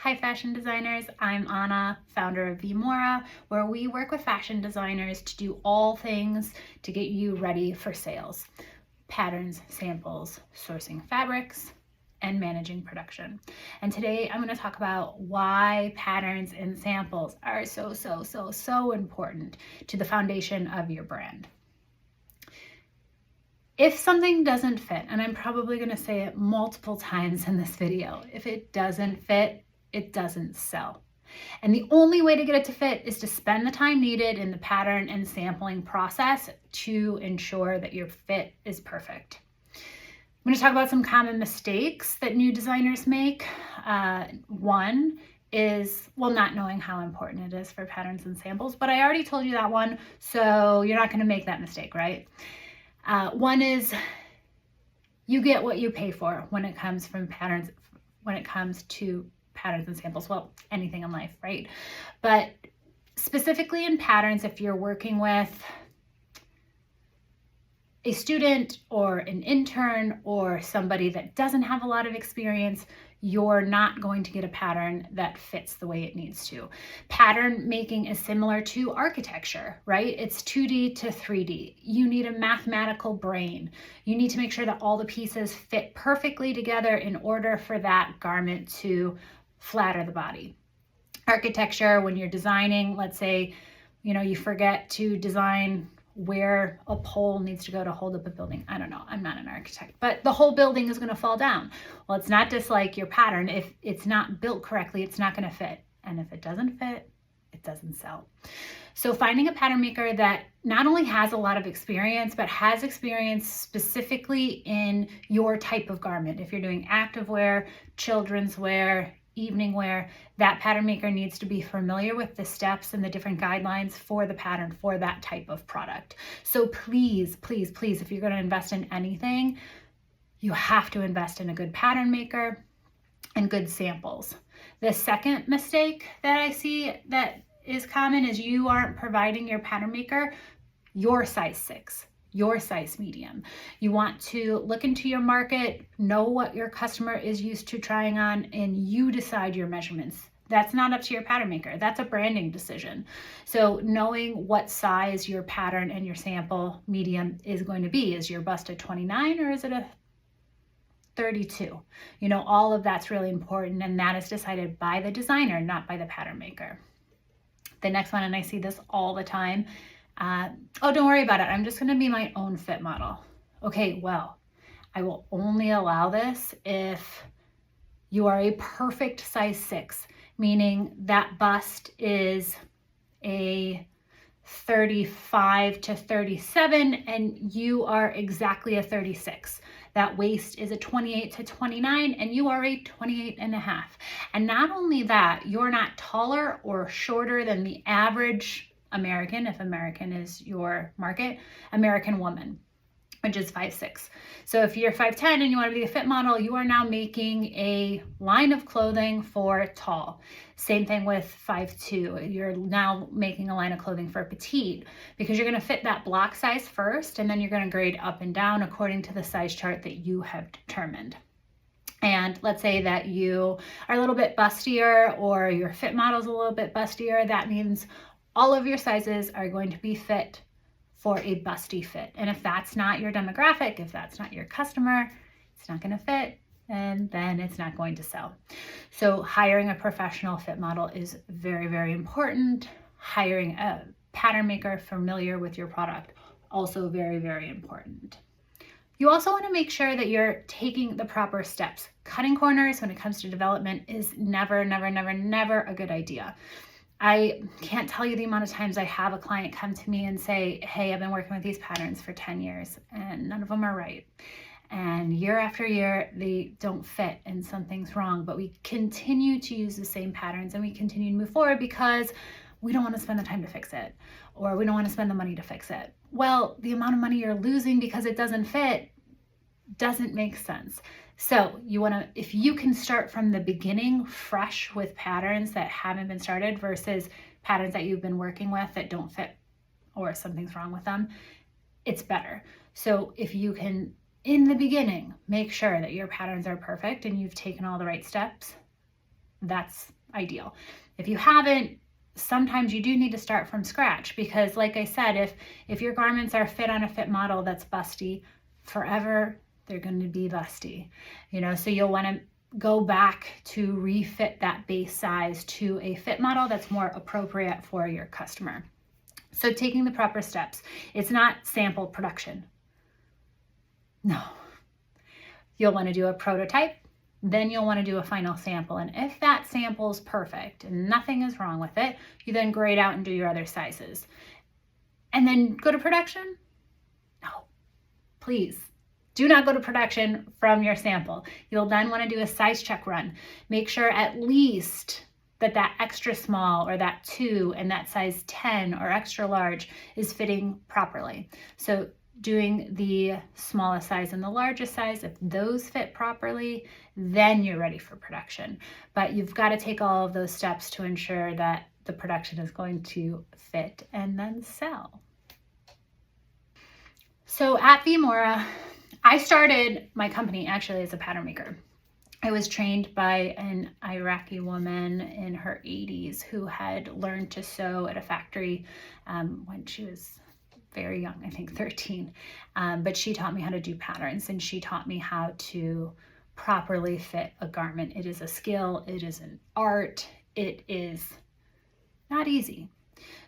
Hi fashion designers, I'm Anna, founder of V.Mora, where we work with fashion designers to do all things to get you ready for sales. Patterns, samples, sourcing fabrics, and managing production. And today I'm going to talk about why patterns and samples are so important to the foundation of your brand. If something doesn't fit, and I'm probably going to say it multiple times in this video, if it doesn't fit, it doesn't sell. And the only way to get it to fit is to spend the time needed in the pattern and sampling process to ensure that your fit is perfect. I'm going to talk about some common mistakes that new designers make. One is, not knowing how important it is for patterns and samples, but I already told you that one, so you're not going to make that mistake, right? One is you get what you pay for when it comes to patterns and samples. Well, anything in life, right? But specifically in patterns, if you're working with a student or an intern or somebody that doesn't have a lot of experience, you're not going to get a pattern that fits the way it needs to. Pattern making is similar to architecture, right? It's 2D to 3D. You need a mathematical brain. You need to make sure that all the pieces fit perfectly together in order for that garment to flatter the body. Architecture, when you're designing, let's say, you forget to design where a pole needs to go to hold up a building. I don't know, I'm not an architect, but the whole building is going to fall down. Well, it's not just like your pattern. If it's not built correctly, it's not going to fit. And if it doesn't fit, it doesn't sell. So finding a pattern maker that not only has a lot of experience, but has experience specifically in your type of garment. If you're doing activewear, children's wear, evening wear, that pattern maker needs to be familiar with the steps and the different guidelines for the pattern for that type of product. So please, if you're going to invest in anything, you have to invest in a good pattern maker and good samples. The second mistake that I see that is common is you aren't providing your pattern maker your size 6. Your size medium. You want to look into your market, know what your customer is used to trying on, and you decide your measurements. That's not up to your pattern maker. That's a branding decision. So knowing what size your pattern and your sample medium is going to be. Is your bust a 29 or is it a 32? All of that's really important, and that is decided by the designer, not by the pattern maker. The next one, and I see this all the time, oh, don't worry about it. I'm just going to be my own fit model. Okay, well, I will only allow this if you are a perfect size 6, meaning that bust is a 35 to 37 and you are exactly a 36. That waist is a 28 to 29 and you are a 28 and a half. And not only that, you're not taller or shorter than the average American, if American is your market, American woman, which is 5'6". So if you're 5'10" and you want to be a fit model, you are now making a line of clothing for tall. Same thing with 5'2". You're now making a line of clothing for petite because you're going to fit that block size first, and then you're going to grade up and down according to the size chart that you have determined. And let's say that you are a little bit bustier or your fit model's a little bit bustier. That means all of your sizes are going to be fit for a busty fit. And if that's not your demographic, if that's not your customer, it's not going to fit, and then it's not going to sell. So hiring a professional fit model is very important. Hiring a pattern maker familiar with your product, also very important. You also want to make sure that you're taking the proper steps. Cutting corners when it comes to development is never a good idea. I can't tell you the amount of times I have a client come to me and say, hey, I've been working with these patterns for 10 years and none of them are right. And year after year, they don't fit and something's wrong, but we continue to use the same patterns and we continue to move forward because we don't want to spend the time to fix it, or we don't want to spend the money to fix it. Well, the amount of money you're losing because it doesn't fit doesn't make sense. So if you can start from the beginning fresh with patterns that haven't been started versus patterns that you've been working with that don't fit or something's wrong with them, it's better. So if you can, in the beginning, make sure that your patterns are perfect and you've taken all the right steps, that's ideal. If you haven't, sometimes you do need to start from scratch, because like I said, if your garments are fit on a fit model that's busty, forever they're going to be busty, so you'll want to go back to refit that base size to a fit model that's more appropriate for your customer. So taking the proper steps. It's not sample production. No. You'll want to do a prototype, then you'll want to do a final sample. And if that sample is perfect and nothing is wrong with it, you then grade out and do your other sizes. And then go to production? No, please. Do not go to production from your sample. You'll then want to do a size check run. Make sure at least that extra small or that 2 and that size 10 or extra large is fitting properly. So doing the smallest size and the largest size, if those fit properly, then you're ready for production. But you've got to take all of those steps to ensure that the production is going to fit and then sell. So at V.Mora, I started my company actually as a pattern maker. I was trained by an Iraqi woman in her 80s who had learned to sew at a factory when she was very young, I think 13. But she taught me how to do patterns, and she taught me how to properly fit a garment. It is a skill, it is an art, it is not easy.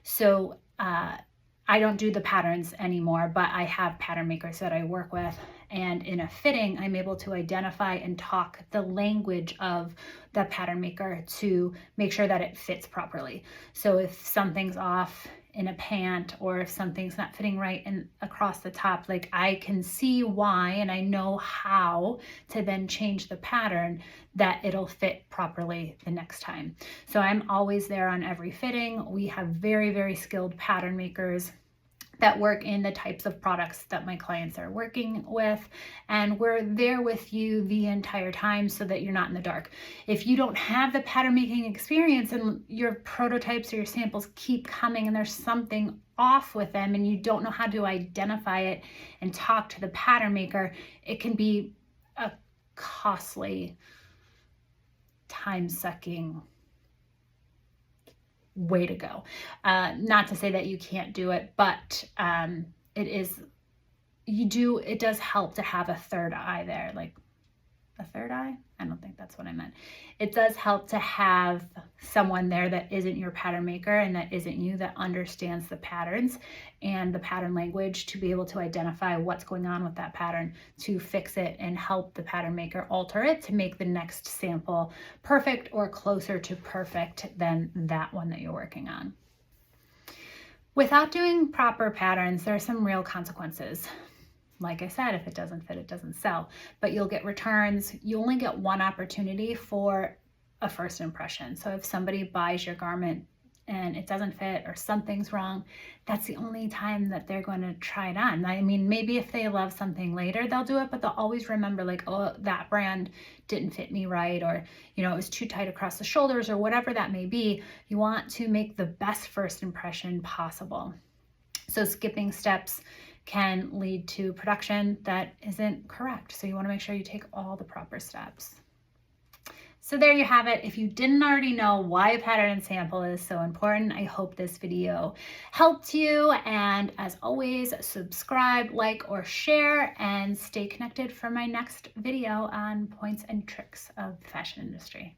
So I don't do the patterns anymore, but I have pattern makers that I work with. And in a fitting, I'm able to identify and talk the language of the pattern maker to make sure that it fits properly. So if something's off in a pant, or if something's not fitting right and across the top, like I can see why, and I know how to then change the pattern that it'll fit properly the next time. So I'm always there on every fitting. We have very, very skilled pattern makers that work in the types of products that my clients are working with. And we're there with you the entire time so that you're not in the dark. If you don't have the pattern making experience and your prototypes or your samples keep coming and there's something off with them and you don't know how to identify it and talk to the pattern maker, it can be a costly, time-sucking way to go. Not to say that you can't do it, but it does help to have a third eye there. Like a third eye? I don't think that's what I meant. It does help to have someone there that isn't your pattern maker and that isn't you, that understands the patterns and the pattern language to be able to identify what's going on with that pattern, to fix it and help the pattern maker alter it to make the next sample perfect or closer to perfect than that one that you're working on. Without doing proper patterns, there are some real consequences. Like I said, if it doesn't fit, it doesn't sell, but you'll get returns. You only get one opportunity for a first impression. So if somebody buys your garment and it doesn't fit or something's wrong, that's the only time that they're going to try it on. I mean, maybe if they love something later, they'll do it, but they'll always remember like, oh, that brand didn't fit me right, or, it was too tight across the shoulders, or whatever that may be. You want to make the best first impression possible. So skipping steps can lead to production that isn't correct. So you want to make sure you take all the proper steps. So there you have it. If you didn't already know why a pattern and sample is so important, I hope this video helped you. And as always, subscribe, like, or share, and stay connected for my next video on points and tricks of the fashion industry.